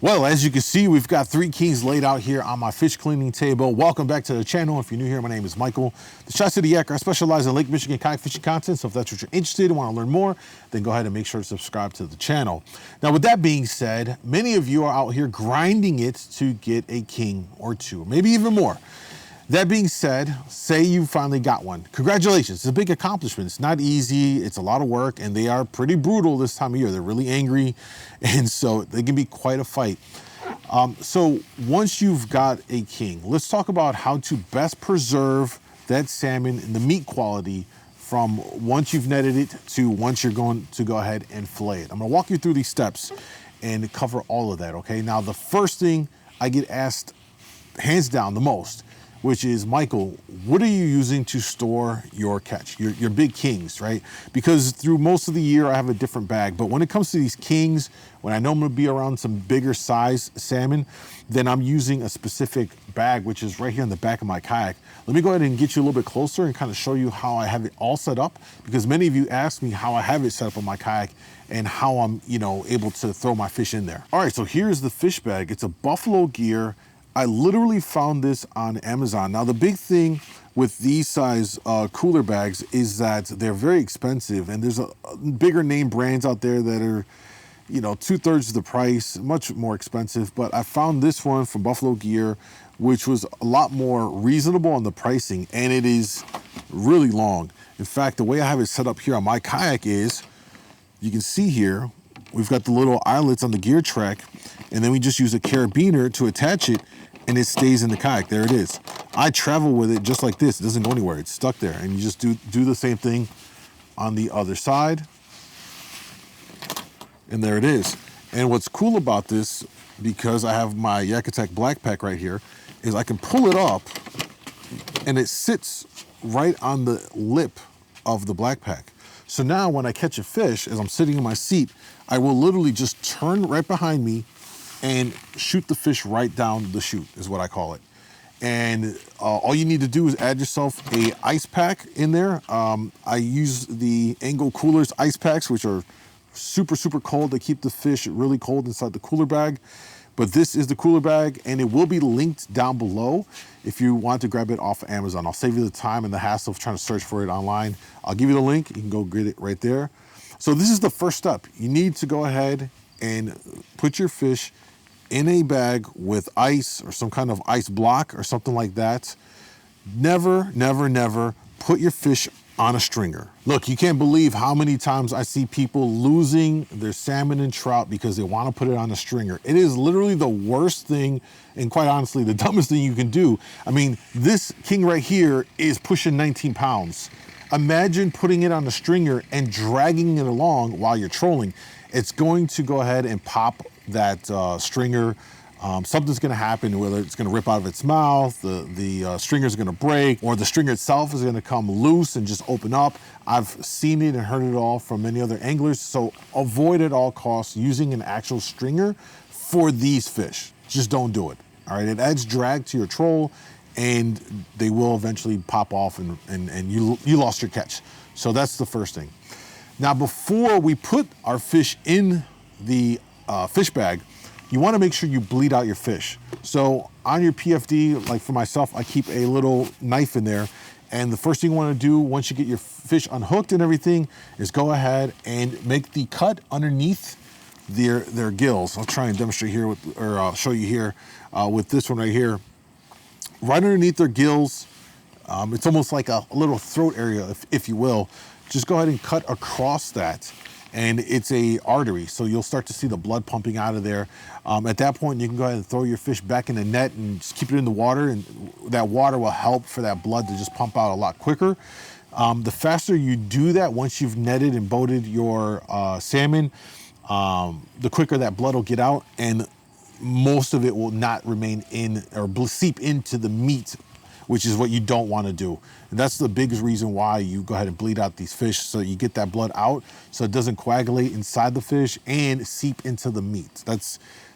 Well, as you can see, we've got 3 kings laid out here on my fish cleaning table. Welcome back to the channel. If you're new here, my name is Michael. The ChiCityYaker, I specialize in Lake Michigan kayak fishing content, so if that's what you're interested in and want to learn more, then go ahead and make sure to subscribe to the channel. Now, with that being said, many of you are out here grinding it to get a king or 2, maybe even more. That being said, say you finally got one. Congratulations, it's a big accomplishment. It's not easy, it's a lot of work, and they are pretty brutal this time of year. They're really angry, and so they can be quite a fight. So once you've got a king, let's talk about how to best preserve that salmon and the meat quality from once you've netted it to once you're going to go ahead and fillet it. I'm gonna walk you through these steps and cover all of that, okay? Now, the first thing I get asked, hands down, the most, which is, Michael, what are you using to store your catch, your big kings, right? Because through most of the year, I have a different bag. But when it comes to these kings, when I know I'm gonna be around some bigger size salmon, then I'm using a specific bag, which is right here in the back of my kayak. Let me go ahead and get you a little bit closer and kind of show you how I have it all set up, because many of you ask me how I have it set up on my kayak and how I'm, able to throw my fish in there. All right, so here's the fish bag. It's a Buffalo Gear. I literally found this on Amazon. Now, the big thing with these size cooler bags is that they're very expensive, and there's a bigger name brands out there that are, 2/3 of the price, much more expensive. But I found this one from Buffalo Gear, which was a lot more reasonable on the pricing, and it is really long. In fact, the way I have it set up here on my kayak is, you can see here, we've got the little eyelets on the gear track, and then we just use a carabiner to attach it, and it stays in the kayak. There it is. I travel with it just like this. It doesn't go anywhere. It's stuck there. And you just do the same thing on the other side. And there it is. And what's cool about this, because I have my Yaker Black Pack right here, is I can pull it up, and it sits right on the lip of the Black Pack. So now when I catch a fish, as I'm sitting in my seat, I will literally just turn right behind me and shoot the fish right down the chute, is what I call it. And all you need to do is add yourself a ice pack in there. I use the Angle Coolers ice packs, which are super, super cold. They keep the fish really cold inside the cooler bag. But this is the cooler bag, and it will be linked down below if you want to grab it off of Amazon. I'll save you the time and the hassle of trying to search for it online. I'll give you the link. You can go get it right there. So this is the first step. You need to go ahead and put your fish in a bag with ice or some kind of ice block or something like that. Never, never, never put your fish on a stringer. Look, you can't believe how many times I see people losing their salmon and trout because they want to put it on a stringer. It is literally the worst thing, and quite honestly, the dumbest thing you can do. I mean, this king right here is pushing 19 pounds. Imagine putting it on a stringer and dragging it along while you're trolling. It's going to go ahead and pop that stringer. Something's gonna happen, whether it's gonna rip out of its mouth, the stringer's gonna break, or the stringer itself is gonna come loose and just open up. I've seen it and heard it all from many other anglers, so avoid at all costs using an actual stringer for these fish. Just don't do it, all right? It adds drag to your troll, and they will eventually pop off, and you lost your catch. So that's the first thing. Now, before we put our fish in the fish bag, you want to make sure you bleed out your fish. So on your PFD, like for myself, I keep a little knife in there. And the first thing you want to do once you get your fish unhooked and everything is go ahead and make the cut underneath their gills. I'll try and demonstrate here or I'll show you here with this one right here. Right underneath their gills, it's almost like a little throat area, if you will. Just go ahead and cut across that. And it's a artery, so you'll start to see the blood pumping out of there. At that point, you can go ahead and throw your fish back in the net and just keep it in the water, and that water will help for that blood to just pump out a lot quicker. The faster you do that, once you've netted and boated your salmon, the quicker that blood will get out, and most of it will not remain in or seep into the meat, which is what you don't want to do. And that's the biggest reason why you go ahead and bleed out these fish, so you get that blood out so it doesn't coagulate inside the fish and seep into the meat.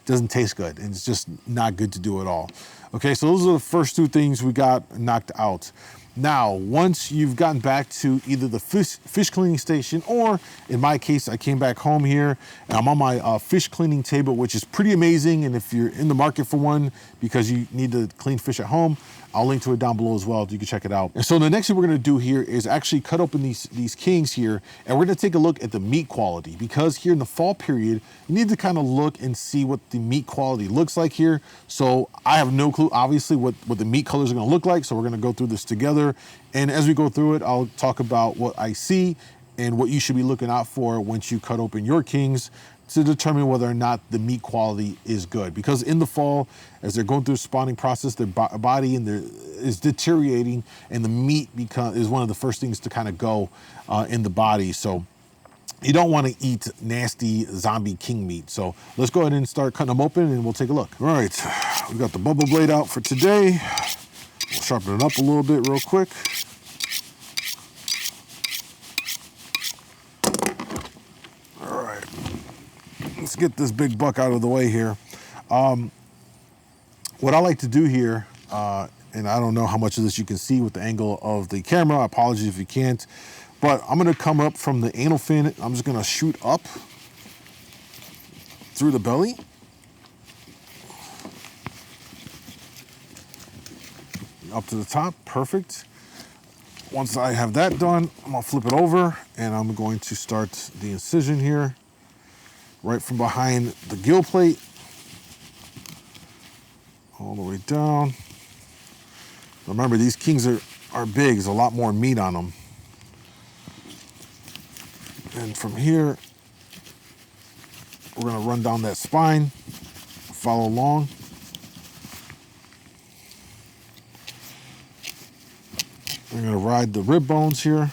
Doesn't taste good, and it's just not good to do at all. Okay, so those are the first 2 things we got knocked out. Now, once you've gotten back to either the fish cleaning station, or in my case, I came back home here and I'm on my fish cleaning table, which is pretty amazing. And if you're in the market for one because you need to clean fish at home, I'll link to it down below as well. You can check it out. And so the next thing we're gonna do here is actually cut open these kings here, and we're gonna take a look at the meat quality, because here in the fall period, you need to kind of look and see what the meat quality looks like here. So I have no clue, obviously, what the meat colors are gonna look like. So we're gonna go through this together. And as we go through it, I'll talk about what I see and what you should be looking out for once you cut open your kings, to determine whether or not the meat quality is good. Because in the fall, as they're going through the spawning process, their body is deteriorating, and the meat is one of the first things to kind of go in the body. So you don't want to eat nasty zombie king meat. So let's go ahead and start cutting them open, and we'll take a look. All right, we've got the bubble blade out for today. We'll sharpen it up a little bit real quick. Let's get this big buck out of the way here. What I like to do here, and I don't know how much of this you can see with the angle of the camera, apologies if you can't, but I'm gonna come up from the anal fin. I'm just gonna shoot up through the belly. Up to the top, perfect. Once I have that done, I'm gonna flip it over, and I'm going to start the incision here, right from behind the gill plate, all the way down. Remember, these kings are big, there's a lot more meat on them. And from here, we're gonna run down that spine, follow along. We're gonna ride the rib bones here,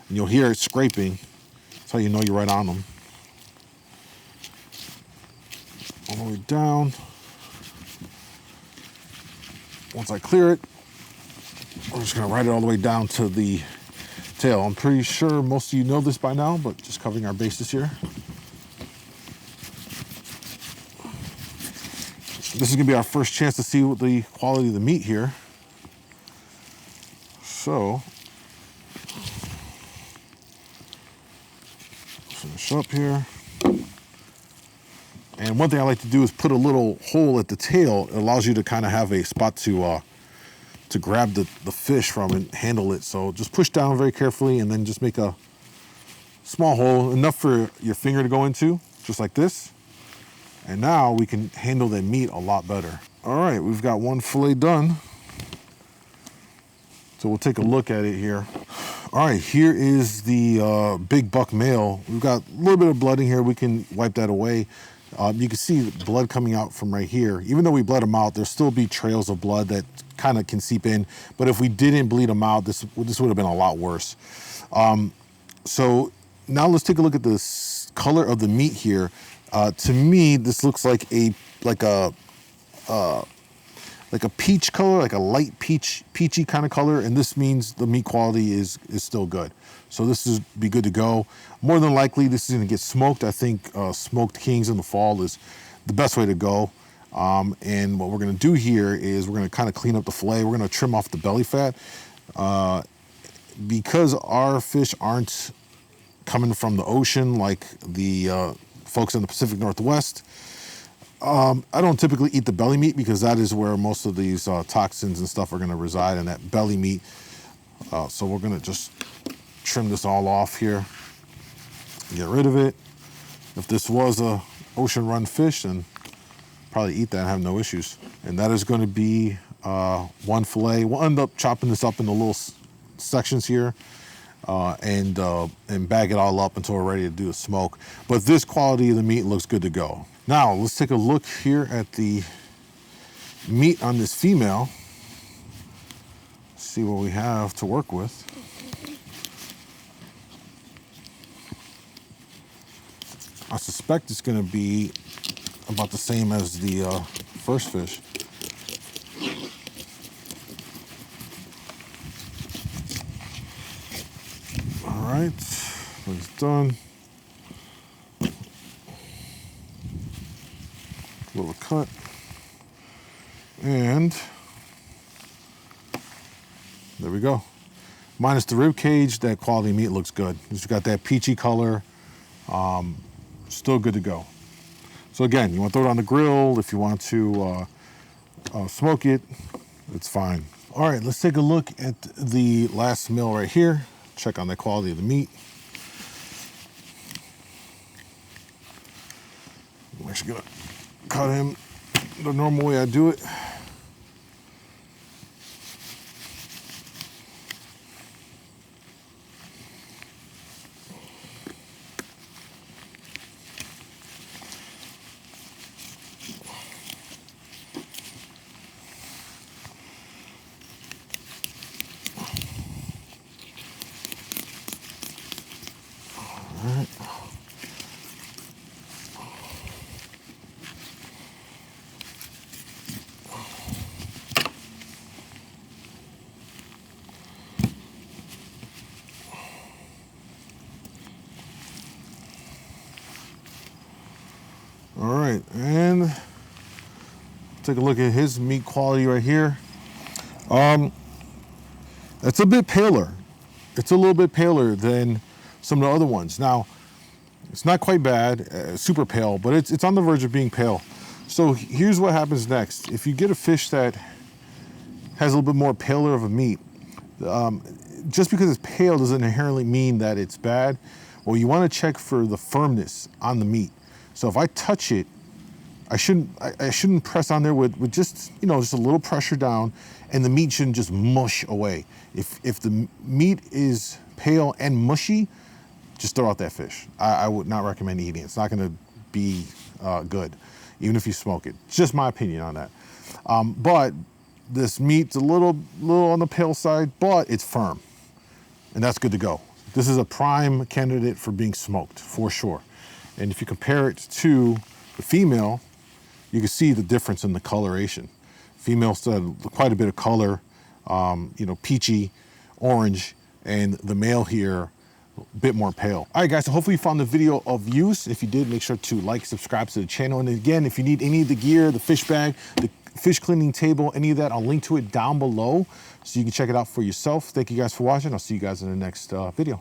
and you'll hear it scraping. That's how you know you're right on them. All the way down. Once I clear it, we're just gonna ride it all the way down to the tail. I'm pretty sure most of you know this by now, but just covering our bases here. This is gonna be our first chance to see what the quality of the meat here. So, finish up here. And one thing I like to do is put a little hole at the tail. It allows you to kind of have a spot to grab the fish from and handle it. So just push down very carefully, and then just make a small hole, enough for your finger to go into, just like this. And now we can handle the meat a lot better. All right, we've got one fillet done. So we'll take a look at it here. All right, here is the big buck male. We've got a little bit of blood in here. We can wipe that away. You can see the blood coming out from right here. Even though we bled them out, there'll still be trails of blood that kind of can seep in. But if we didn't bleed them out, this would have been a lot worse. So now let's take a look at the color of the meat here. To me, this looks like a peach color, like a light peachy kind of color, and this means the meat quality is still good. So this is be good to go. More than likely, this is going to get smoked. I think smoked kings in the fall is the best way to go. And what we're going to do here is we're going to kind of clean up the fillet. We're going to trim off the belly fat. Because our fish aren't coming from the ocean like the folks in the Pacific Northwest, I don't typically eat the belly meat, because that is where most of these toxins and stuff are going to reside, in that belly meat. So we're going to just trim this all off here, get rid of it. If this was a ocean run fish, then probably eat that and have no issues. And that is going to be one fillet. We'll end up chopping this up into little sections here, and bag it all up until we're ready to do a smoke. But this quality of the meat looks good to go. Now let's take a look here at the meat on this female. See what we have to work with. I suspect it's going to be about the same as the first fish. All right, it's done. Little cut. And there we go. Minus the rib cage, that quality meat looks good. It's got that peachy color. Still good to go. So again, you want to throw it on the grill. If you want to smoke it, it's fine. All right, let's take a look at the last meal right here. Check on the quality of the meat. I'm actually gonna cut him the normal way I do it. All right, and take a look at his meat quality right here. It's a bit paler. It's a little bit paler than some of the other ones. Now, it's not quite bad, super pale, but it's on the verge of being pale. So here's what happens next. If you get a fish that has a little bit more paler of a meat, just because it's pale doesn't inherently mean that it's bad. Well, you want to check for the firmness on the meat. So if I touch it, I shouldn't press on there with just, just a little pressure down, and the meat shouldn't just mush away. If the meat is pale and mushy, just throw out that fish. I would not recommend eating it. It's not gonna be good, even if you smoke it. It's just my opinion on that. But this meat's a little on the pale side, but it's firm, and that's good to go. This is a prime candidate for being smoked, for sure. And if you compare it to the female, you can see the difference in the coloration. Female still had quite a bit of color, peachy, orange, and the male here, a bit more pale. All right, guys, so hopefully you found the video of use. If you did, make sure to like, subscribe to the channel. And again, if you need any of the gear, the fish bag, the fish cleaning table, any of that, I'll link to it down below so you can check it out for yourself. Thank you guys for watching. I'll see you guys in the next video.